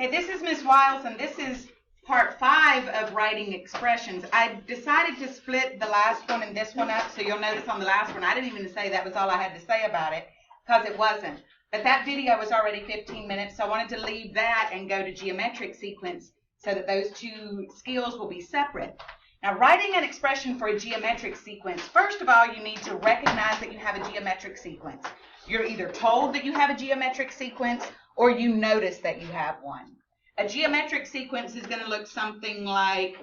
Hey, this is Ms. Wiles, and this is part 5 of writing expressions. I decided to split the last one and this one up, so you'll notice on the last one, I didn't even say that was all I had to say about it, because it wasn't. But that video was already 15 minutes, so I wanted to leave that and go to geometric sequence so that those two skills will be separate. Now, writing an expression for a geometric sequence, first of all, you need to recognize that you have a geometric sequence. You're either told that you have a geometric sequence or you notice that you have one. A geometric sequence is going to look something like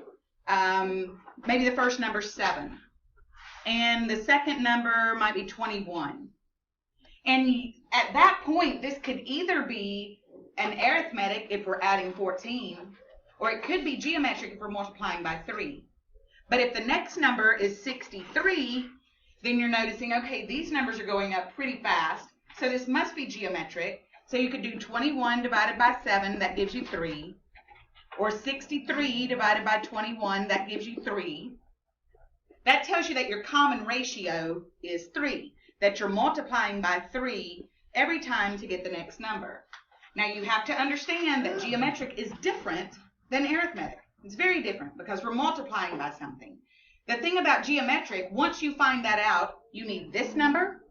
maybe the first number 7, and the second number might be 21. And at that point, this could either be an arithmetic if we're adding 14, or it could be geometric if we're multiplying by 3. But if the next number is 63, then you're noticing, okay, these numbers are going up pretty fast, so this must be geometric. So you could do 21 divided by 7, that gives you 3. Or 63 divided by 21, that gives you 3. That tells you that your common ratio is 3, that you're multiplying by 3 every time to get the next number. Now you have to understand that geometric is different than arithmetic. It's very different because we're multiplying by something. The thing about geometric, once you find that out, you need this number,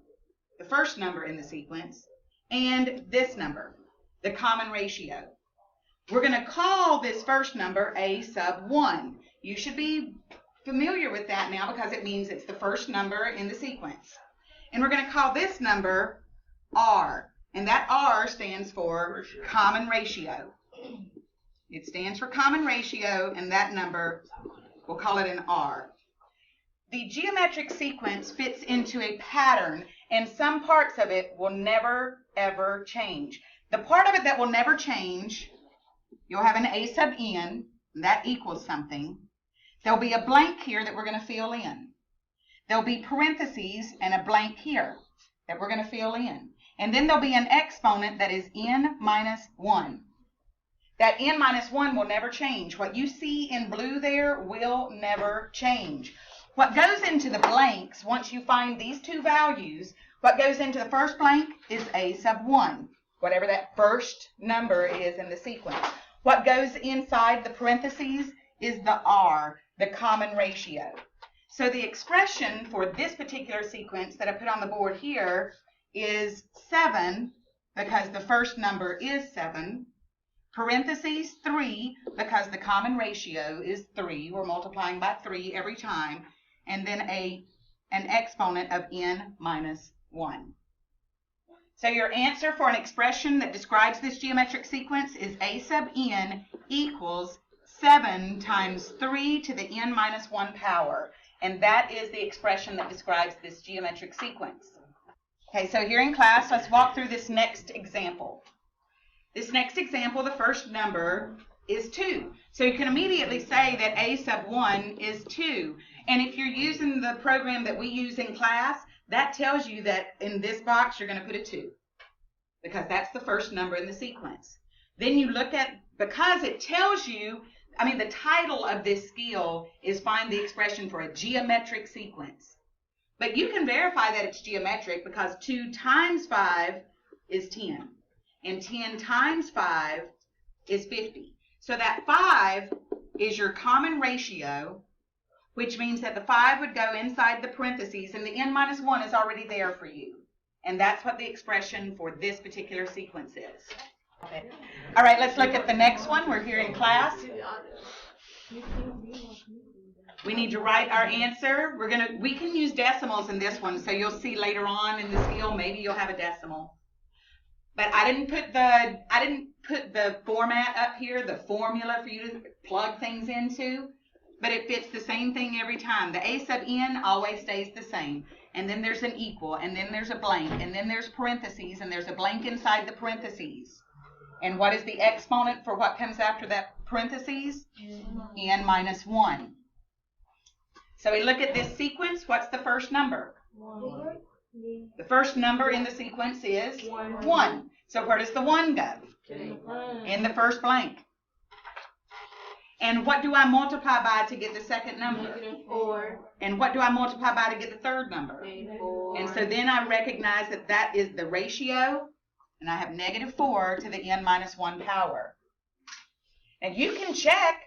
the first number in the sequence, and this number, the common ratio. We're going to call this first number a sub 1. You should be familiar with that now because it means it's the first number in the sequence. And we're going to call this number R, and that R stands for common ratio. It stands for common ratio, and that number, we'll call it an R. The geometric sequence fits into a pattern, and some parts of it will never, ever change. The part of it that will never change, you'll have an a sub n, and that equals something. There'll be a blank here that we're going to fill in. There'll be parentheses and a blank here that we're going to fill in. And then there'll be an exponent that is n minus 1. That n minus 1 will never change. What you see in blue there will never change. What goes into the blanks, once you find these two values, what goes into the first blank is a sub 1, whatever that first number is in the sequence. What goes inside the parentheses is the R, the common ratio. So the expression for this particular sequence that I put on the board here is 7, because the first number is 7, parentheses 3, because the common ratio is 3. We're multiplying by 3 every time. And then an exponent of n minus 1. So your answer for an expression that describes this geometric sequence is a sub n equals 7 times 3 to the n minus 1 power. And that is the expression that describes this geometric sequence. Okay, so here in class, let's walk through this next example. This next example, the first number is 2. So you can immediately say that a sub 1 is 2. And if you're using the program that we use in class, that tells you that in this box you're going to put a 2, because that's the first number in the sequence. Then you look at, because it tells you, the title of this skill is find the expression for a geometric sequence. But you can verify that it's geometric because 2 times 5 is 10. And 10 times 5 is 50. So that 5 is your common ratio, which means that the 5 would go inside the parentheses, and the n minus 1 is already there for you. And that's what the expression for this particular sequence is. Okay. All right, let's look at the next one. We're here in class. We need to write our answer. We can use decimals in this one, so you'll see later on in the skill, maybe you'll have a decimal. But I didn't put the format up here, the formula for you to plug things into, but it fits the same thing every time. The a sub n always stays the same. And then there's an equal, and then there's a blank, and then there's parentheses, and there's a blank inside the parentheses. And what is the exponent for what comes after that parentheses? N minus 1. So we look at this sequence. What's the first number? 1. The first number in the sequence is 1. So where does the 1 go? In the first blank. And what do I multiply by to get the second number? 4. And what do I multiply by to get the third number? 4. And so then I recognize that that is the ratio, and I have -4 to the n minus 1 power. And you can check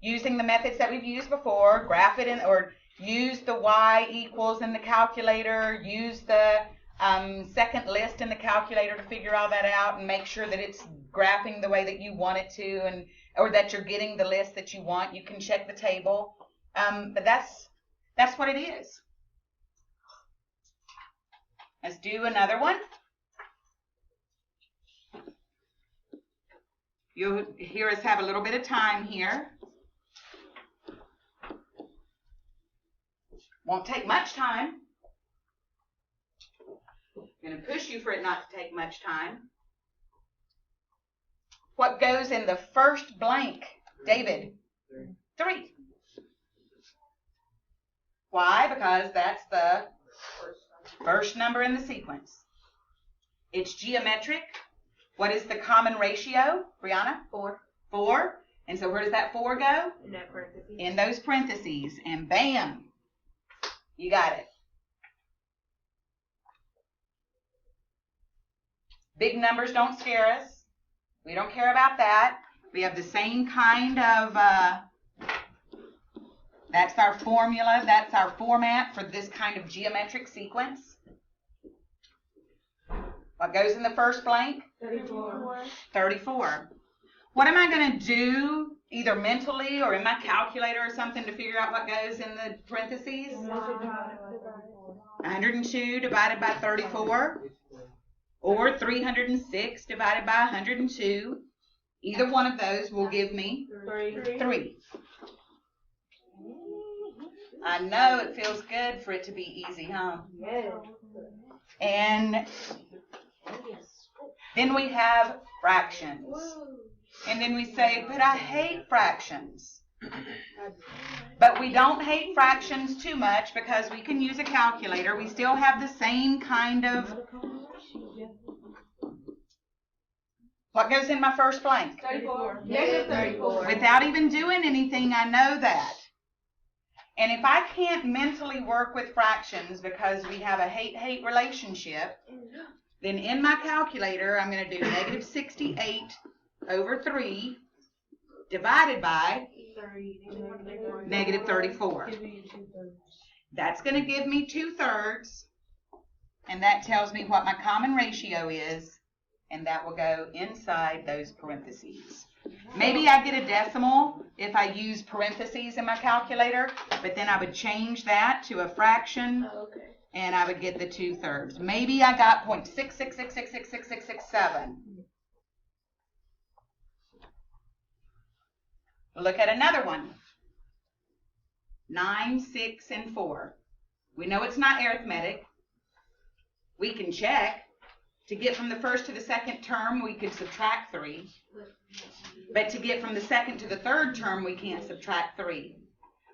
using the methods that we've used before, graph it in, or use the y equals in the calculator, use the second list in the calculator to figure all that out and make sure that it's graphing the way that you want it to, and or that you're getting the list that you want. You can check the table, but that's what it is. Let's do another one. You'll hear us have a little bit of time here. Won't take much time. I'm going to push you for it not to take much time. What goes in the first blank, David? 3. Why? Because that's the first number in the sequence. It's geometric. What is the common ratio, Brianna? 4. 4. And so where does that 4 go? In that parentheses. In those parentheses. And bam, you got it. Big numbers don't scare us. We don't care about that. We have the same kind of, that's our formula, that's our format for this kind of geometric sequence. What goes in the first blank? 34. 34. What am I going to do, either mentally or in my calculator or something, to figure out what goes in the parentheses? 102 divided by 34. Or 306 divided by 102. Either one of those will give me 3. I know it feels good for it to be easy, huh? Yes. And then we have fractions. And then we say, but I hate fractions. But we don't hate fractions too much because we can use a calculator. We still have the same kind of... What goes in my first blank? 34. Negative 34. Without even doing anything, I know that. And if I can't mentally work with fractions because we have a hate-hate relationship, then in my calculator, I'm going to do negative 68 over 3 divided by negative 34. That's going to give me 2/3, and that tells me what my common ratio is, and that will go inside those parentheses. Maybe I get a decimal if I use parentheses in my calculator, but then I would change that to a fraction, and I would get the 2/3. Maybe I got 0.666666667. Look at another one. 9, 6, and 4. We know it's not arithmetic. We can check. To get from the first to the second term, we could subtract 3. But to get from the second to the third term, we can't subtract 3.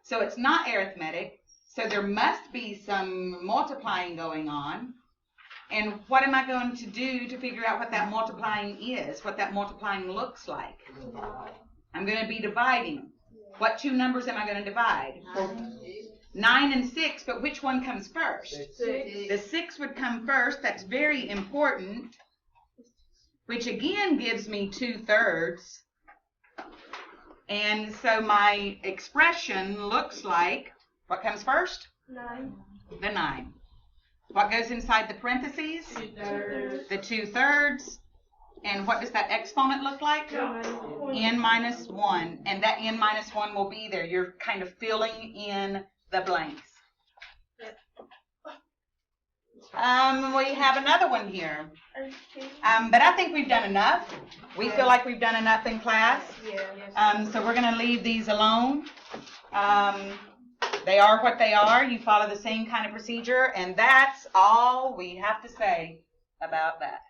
So it's not arithmetic. So there must be some multiplying going on. And what am I going to do to figure out what that multiplying is, what that multiplying looks like? I'm going to be dividing. What 2 numbers am I going to divide? 9 and 6, but which one comes first? 6. The 6 would come first. That's very important, which again gives me 2/3. And so my expression looks like, what comes first? 9. The 9. What goes inside the parentheses? 2/3. The 2/3. And what does that exponent look like? N minus 1. And that N minus 1 will be there. You're kind of filling in the blanks. We have another one here. But I think we've done enough. We feel like we've done enough in class. So we're going to leave these alone. They are what they are. You follow the same kind of procedure. And that's all we have to say about that.